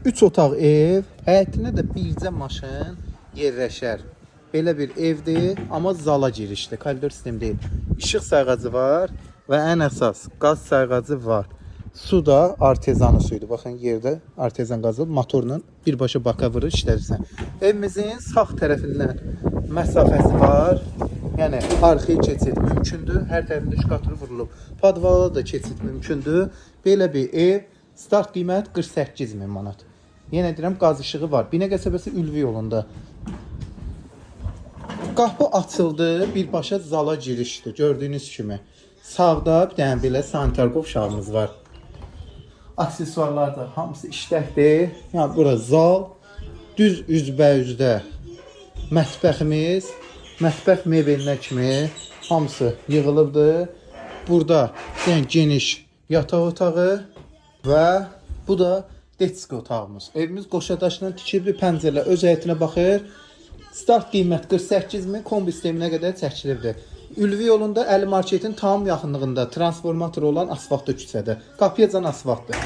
3 otaq ev, həyətinə də bircə maşın yerləşər. Belə bir evdir, amma zala girişli, koridor sistemi deyil. İşıq sayğacı var və ən əsas qaz sayğacı var. Su da artezanı suyudur. Baxın yerdə artezan qazı motorla birbaşa baka vurur işlədirsən. Evimizin sağ tərəfindən məsafəsi var. Yəni arxaya keçid mümkündür. Hər tərəfində şkaturu vurulub. Podvala da keçid mümkündür. Belə bir ev, start qiymət 48.000 manat. Yenə deyirəm, qaz işığı var. Binə qəsəbəsi Ülvi yolunda. Qapı açıldı, birbaşa zala girişdir. Gördüyünüz kimi. Sağda bir dənə belə sanitar qovşağımız var. Aksesuarlar da hamısı işləkdir. Yəni bura zal, düz üzbəyüzdə mətbəximiz, mətbəx mebelinə kimi hamısı yığılıbdır. Burada yəni geniş yataq otağı və bu da detski otağımız. Evimiz qoşadaşla tikilib, pəncərələ öz həyətinə baxır. Start qiymət 48.000, kombi sisteminə qədər çəkilibdir. Ülvi yolunda Əli Marketin tam yaxınlığında transformator olan asfaltlı küçədə. Qapıyacan asfaltdır.